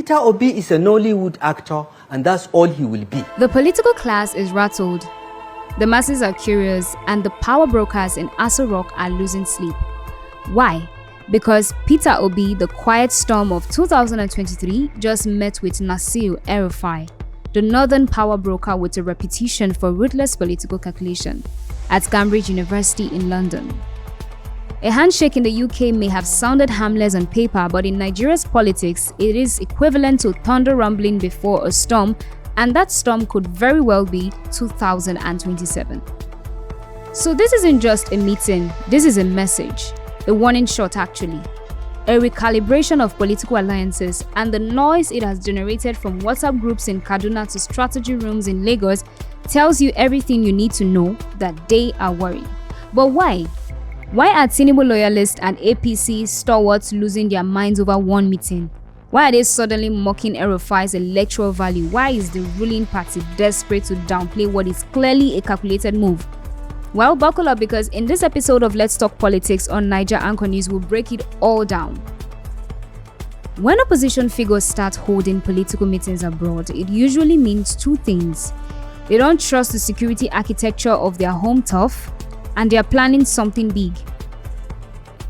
Peter Obi is a Nollywood actor, and that's all he will be. The political class is rattled. The masses are curious, and the power brokers in Aso Rock are losing sleep. Why? Because Peter Obi, the quiet storm of 2023, just met with Nasir El-Rufai, the northern power broker with a reputation for ruthless political calculation, at Cambridge University in London. A handshake in the UK may have sounded harmless on paper, but in Nigeria's politics, it is equivalent to thunder rumbling before a storm, and that storm could very well be 2027. So this isn't just a meeting, this is a message, a warning shot actually. A recalibration of political alliances, and the noise it has generated from WhatsApp groups in Kaduna to strategy rooms in Lagos tells you everything you need to know that they are worried. But why? Why are Tinubu loyalists and APC stalwarts losing their minds over one meeting? Why are they suddenly mocking El-Rufai's electoral value? Why is the ruling party desperate to downplay what is clearly a calculated move? Well, buckle up, because in this episode of Let's Talk Politics on Naija Anchor News, we'll break it all down. When opposition figures start holding political meetings abroad, it usually means two things. They don't trust the security architecture of their home turf, and they are planning something big.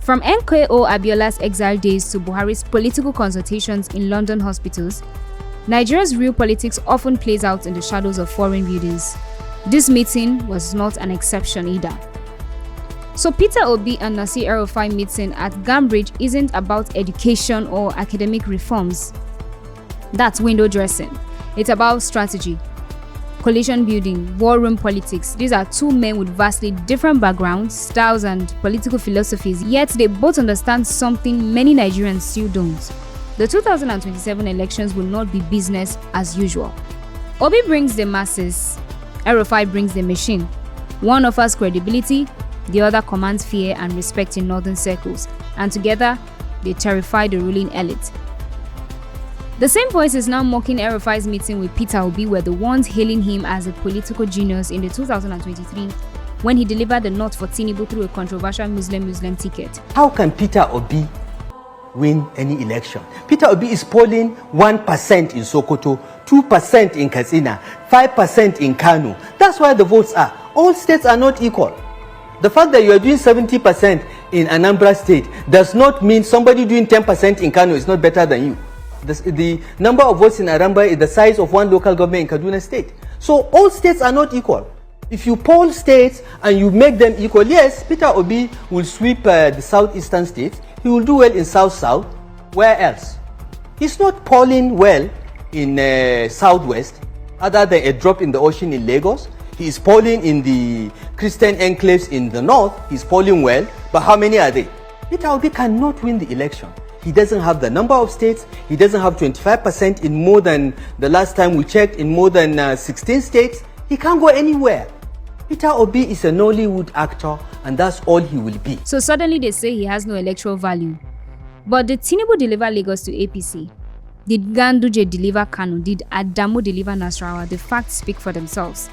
From MKO Abiola's exile days to Buhari's political consultations in London hospitals, Nigeria's real politics often plays out in the shadows of foreign buildings. This meeting was not an exception either. So Peter Obi and Nasir El-Rufai meeting at Cambridge isn't about education or academic reforms. That's window dressing. It's about strategy, coalition building, war room politics. These are two men with vastly different backgrounds, styles, and political philosophies, yet they both understand something many Nigerians still don't. The 2027 elections will not be business as usual. Obi brings the masses, El-Rufai brings the machine. One offers credibility, the other commands fear and respect in northern circles, and together they terrify the ruling elite. The same voices now mocking El-Rufai's meeting with Peter Obi were the ones hailing him as a political genius in the 2023 when he delivered the nod for Tinubu through a controversial Muslim ticket. How can Peter Obi win any election? Peter Obi is polling 1% in Sokoto, 2% in Katsina, 5% in Kano. That's why the votes are. All states are not equal. The fact that you are doing 70% in Anambra State does not mean somebody doing 10% in Kano is not better than you. The number of votes in Anambra is the size of one local government in Kaduna State. So all states are not equal. If you poll states and you make them equal, yes, Peter Obi will sweep the southeastern states. He will do well in South-South. Where else? He's not polling well in Southwest, other than a drop in the ocean in Lagos. He is polling in the Christian enclaves in the north. He's polling well, but how many are they? Peter Obi cannot win the election. He doesn't have the number of states. He doesn't have 25% in more than, the last time we checked, in more than 16 states. He can't go anywhere. Peter Obi is a Nollywood actor, and that's all he will be. So suddenly they say he has no electoral value. But did Tinubu deliver Lagos to APC? Did Ganduje deliver Kano? Did Adamu deliver Nasarawa? The facts speak for themselves.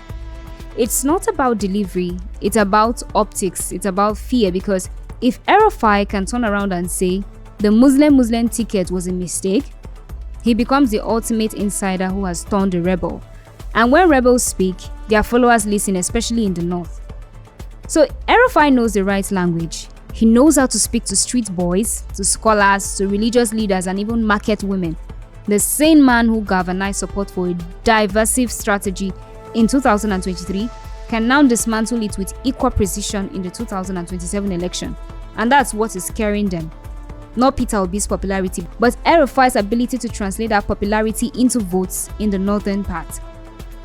It's not about delivery, it's about optics, it's about fear, because if El-Rufai can turn around and say the Muslim ticket was a mistake, he becomes the ultimate insider who has turned a rebel. And when rebels speak, their followers listen, especially in the north. So El-Rufai knows the right language. He knows how to speak to street boys, to scholars, to religious leaders, and even market women. The same man who galvanized support for a divisive strategy in 2023 can now dismantle it with equal precision in the 2027 election. And that's what is scaring them. Not Peter Obi's popularity, but El-Rufai's ability to translate that popularity into votes in the northern part.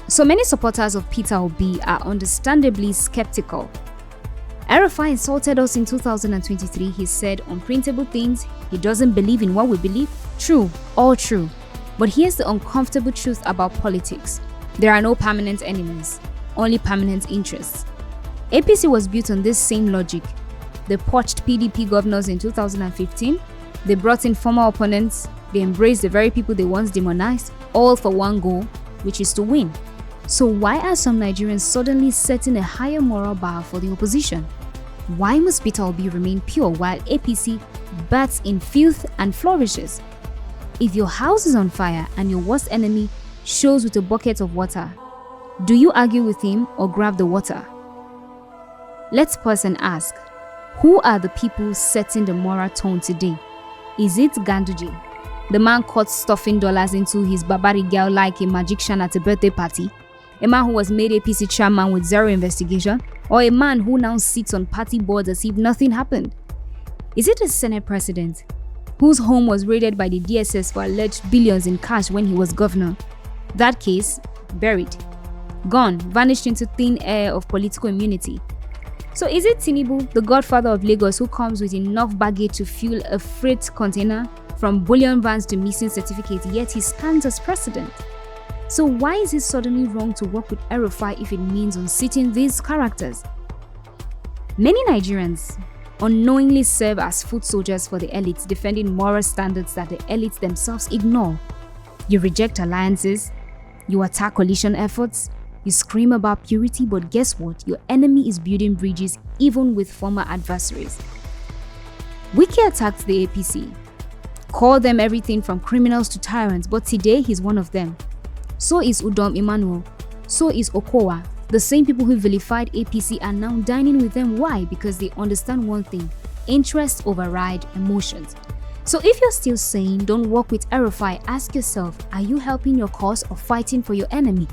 So many supporters of Peter Obi are understandably skeptical. El-Rufai insulted us in 2023. He said unprintable things. He doesn't believe in what we believe. True, all true. But here's the uncomfortable truth about politics. There are no permanent enemies, only permanent interests. APC was built on this same logic. They poached PDP governors in 2015. They brought in former opponents. They embraced the very people they once demonized, all for one goal, which is to win. So why are some Nigerians suddenly setting a higher moral bar for the opposition? Why must Peter Obi remain pure while APC bats in filth and flourishes? If your house is on fire and your worst enemy shows with a bucket of water, do you argue with him or grab the water? Let's pause and ask, who are the people setting the moral tone today? Is it Ganduje, the man caught stuffing dollars into his Barbary girl like a magician at a birthday party? A man who was made APC chairman with zero investigation? Or a man who now sits on party boards as if nothing happened? Is it a Senate president whose home was raided by the DSS for alleged billions in cash when he was governor? That case, buried, gone, vanished into thin air of political immunity. So is it Tinubu, the godfather of Lagos, who comes with enough baggage to fuel a freight container from bullion vans to missing certificates, yet he stands as president? So why is it suddenly wrong to work with El-Rufai if it means unseating these characters? Many Nigerians unknowingly serve as foot soldiers for the elites, defending moral standards that the elites themselves ignore. You reject alliances, you attack coalition efforts, you scream about purity, but guess what? Your enemy is building bridges even with former adversaries. Wike attacked the APC, called them everything from criminals to tyrants, but today he's one of them. So is Udom Emmanuel, so is Okowa. The same people who vilified APC are now dining with them. Why? Because they understand one thing: interests override emotions. So if you're still saying don't work with El-Rufai, ask yourself, are you helping your cause or fighting for your enemy?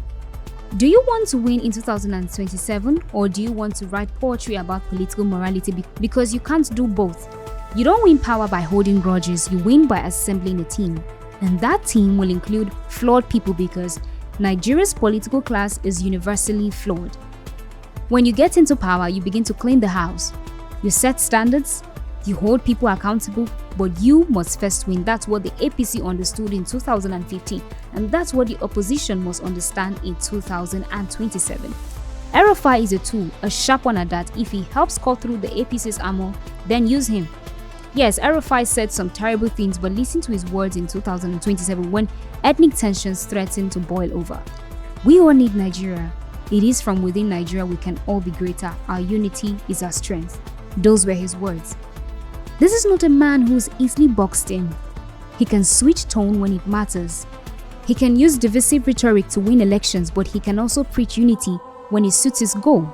Do you want to win in 2027, or do you want to write poetry about political morality? Because you can't do both. You don't win power by holding grudges, you win by assembling a team. And that team will include flawed people, because Nigeria's political class is universally flawed. When you get into power, you begin to clean the house. You set standards, you hold people accountable, but you must first win. That's what the APC understood in 2015, and that's what the opposition must understand in 2027. El-Rufai is a tool, a sharp one at that. If he helps cut through the APC's armor, then use him. Yes, El-Rufai said some terrible things, but listen to his words in 2027 when ethnic tensions threaten to boil over. We all need Nigeria. It is from within Nigeria we can all be greater. Our unity is our strength. Those were his words. This is not a man who's easily boxed in. He can switch tone when it matters. He can use divisive rhetoric to win elections, but he can also preach unity when it suits his goal.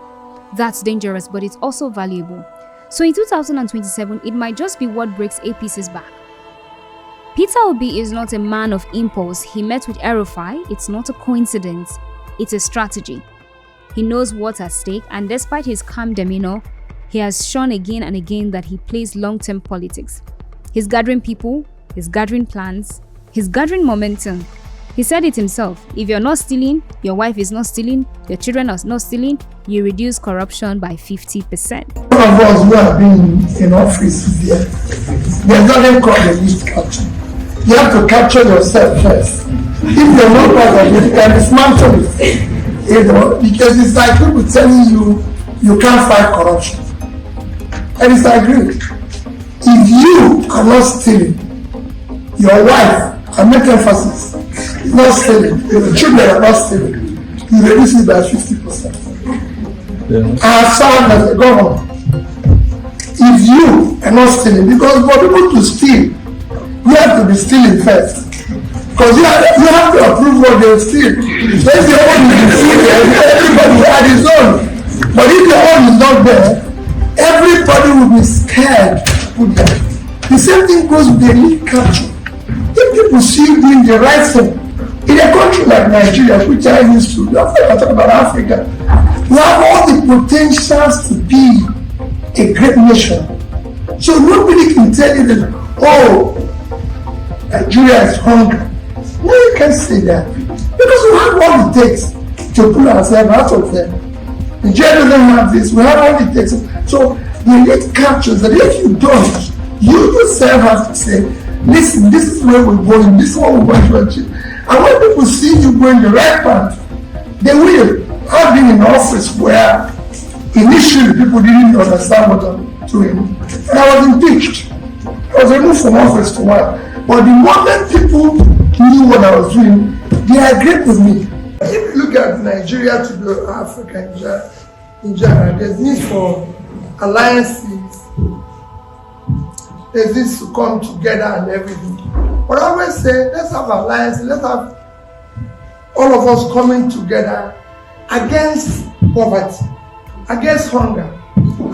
That's dangerous, but it's also valuable. So in 2027, it might just be what breaks APC's back. Peter Obi is not a man of impulse. He met with El-Rufai. It's not a coincidence. It's a strategy. He knows what's at stake, and despite his calm demeanor, he has shown again and again that he plays long-term politics. He's gathering people, he's gathering plans, he's gathering momentum. He said it himself: if you're not stealing, your wife is not stealing, your children are not stealing, you reduce corruption by 50%. Some of us who have been in office there, there's nothing called a list capture. You have to capture yourself first. If you're not part of it, you can dismantle it. Because it's like people telling you you can't fight corruption. And it's agreed. If you are not stealing, your wife, I make emphasis, is not stealing, your children are not stealing, you reduce it by 50%. Yeah. I have served as a governor. If you are not stealing, because for people to steal, you have to be stealing first. Because you have to approve what they steal. So if your own is stealing, everybody had his own. But if your own is not there, everybody will be scared to put that. The same thing goes with the elite capture. If people see you doing the right thing, in a country like Nigeria, which I used to, I'm talking about Africa, you have all the potentials to be a great nation. So nobody can tell you that, oh, Nigeria is hungry. No, you can't say that. Because we have all it takes to pull ourselves out of them. Nigeria doesn't have this, we have all it takes. So the elite captures that if you don't, you yourself have to say, listen, this is where we're going, this is what we want to achieve. And when people see you going the right path, they will. I've been in office where initially people didn't understand what I'm doing. And I was impeached. I was removed from office for a while. But the moment people knew what I was doing, they agreed with me. If you look at Nigeria to the Africa in general, there's need for alliances There's this to come together and everything. But I always say, let's have alliance, let's have all of us coming together against poverty, against hunger,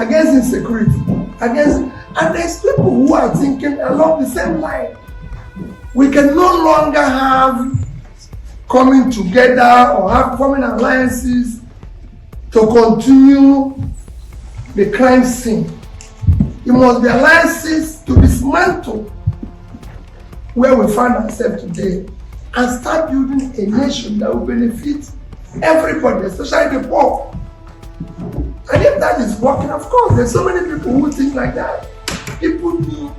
against insecurity, and there's people who are thinking along the same line. We can no longer have coming together or forming alliances to continue the crime scene. It must be alliances to dismantle where we find ourselves today and start building a nation that will benefit everybody, especially the poor. And if that is working, of course, there's so many people who think like that. People who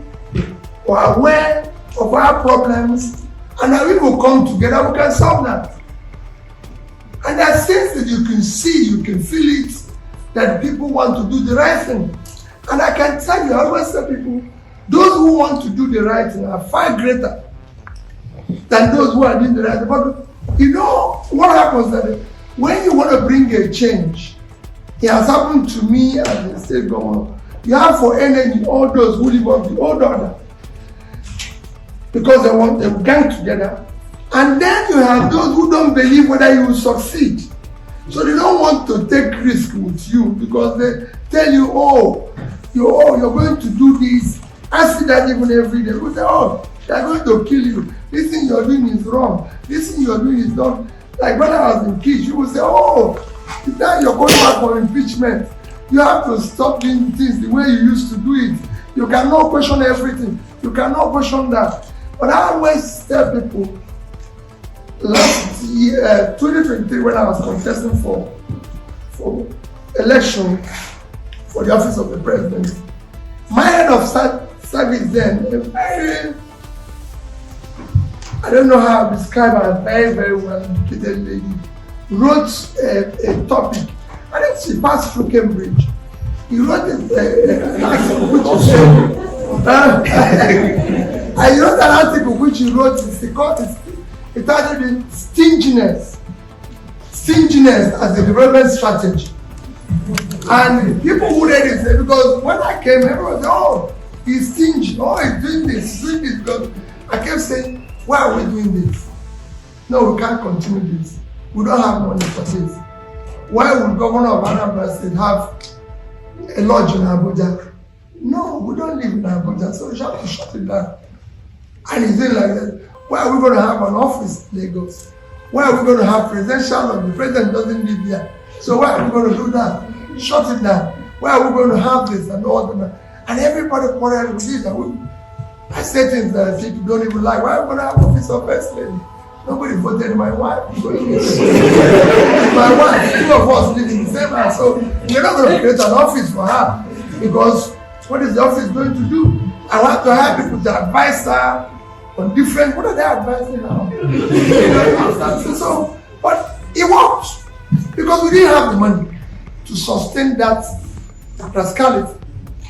are aware of our problems, and now we will come together, we can solve that. And there are things that you can see, you can feel it, that people want to do the right thing. And I can tell you, I always tell people, those who want to do the right thing are far greater than those who are doing the right thing. But you know what happens that when you want to bring a change, it has happened to me as a state governor. You have for enemy all those who live up the old order because they gang together. And then you have those who don't believe whether you will succeed. So they don't want to take risk with you because they tell you, you're going to do this. I see that even every day. We say, they're going to kill you. This thing you're doing is wrong. This thing you're doing is not. Like when I was in Kish, you would say, now you're going back for impeachment. You have to stop doing things the way you used to do it. You cannot question everything. You cannot question that. But I always tell people, last year, 2023, when I was contesting for election for the office of the president, my head of service then, a very, I don't know how to describe her, very, very well educated lady, wrote a topic. I think she passed through Cambridge. He wrote an article which he wrote, it titled Stinginess as a development strategy. And people who read it, because when I came, everyone said, he's stingy, he's doing this, because I kept saying, why are we doing this? No, we can't continue this. We don't have money for this. Why would Governor of Anambra State have a lodge in Abuja? No, we don't live in Abuja, so we have to shut it down. And he's doing like that. Why are we going to have an office in Lagos? Why are we going to have presidential lodge? The president doesn't live here. So why are we going to do that? Shut it down. Why are we going to have this and all that? And everybody quarreled with this. I say things that people don't even like. Why are we going to have office of first lady? Nobody voted my wife. My wife, two of us live in the same house. So we're not going to create an office for her. Because what is the office going to do? I want to have people to advise her on different, what are they advising now? So, but it worked. Because we didn't have the money to sustain that rascality.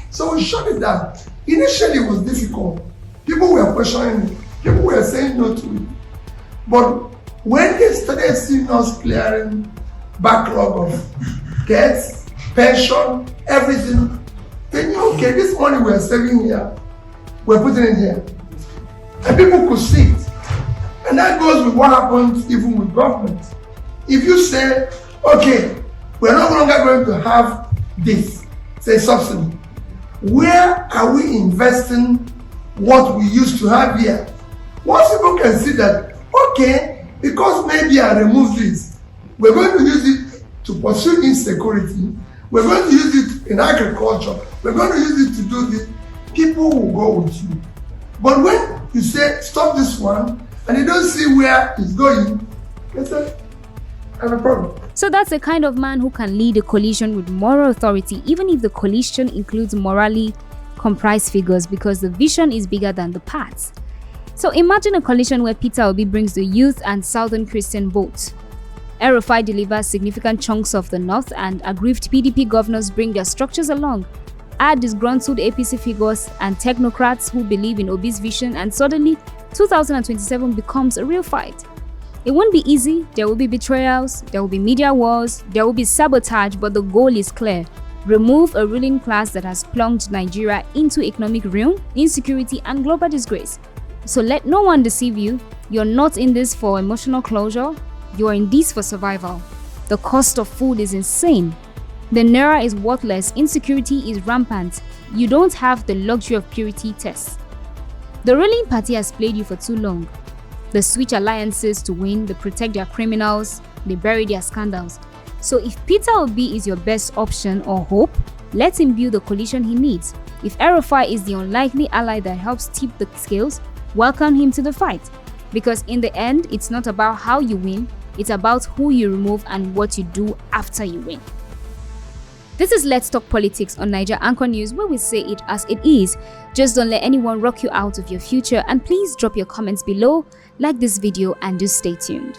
So we shut it down. Initially it was difficult. People were questioning it. People were saying no to it. But when they started seeing us clearing backlog of debts, pension, everything, they knew, okay, this money we're saving here, we're putting it here. And people could see it. And that goes with what happens even with government. If you say, okay, we're no longer going to have this, say subsidy, where are we investing what we used to have here? Once people can see that, okay, because maybe I remove this, we're going to use it to pursue insecurity, we're going to use it in agriculture, we're going to use it to do this, people will go with you. But when you say, stop this one, and you don't see where it's going, they say, I have a problem. So that's the kind of man who can lead a coalition with moral authority, even if the coalition includes morally comprised figures, because the vision is bigger than the parts. So imagine a coalition where Peter Obi brings the youth and southern Christian vote. El-Rufai delivers significant chunks of the north, and aggrieved PDP governors bring their structures along. Add disgruntled APC figures and technocrats who believe in Obi's vision, and suddenly 2027 becomes a real fight. It won't be easy, there will be betrayals, there will be media wars, there will be sabotage, but the goal is clear: remove a ruling class that has plunged Nigeria into economic ruin, insecurity, and global disgrace. So let no one deceive you. You're not in this for emotional closure. You're in this for survival. The cost of food is insane. The naira is worthless. Insecurity is rampant. You don't have the luxury of purity tests. The ruling party has played you for too long. They switch alliances to win. They protect their criminals. They bury their scandals. So if Peter Obi is your best option or hope, let him build the coalition he needs. If El-Rufai is the unlikely ally that helps tip the scales, welcome him to the fight. Because in the end, it's not about how you win, it's about who you remove and what you do after you win. This is Let's Talk Politics on Naija Anchor News, where we say it as it is. Just don't let anyone rock you out of your future, and please drop your comments below, like this video, and just stay tuned.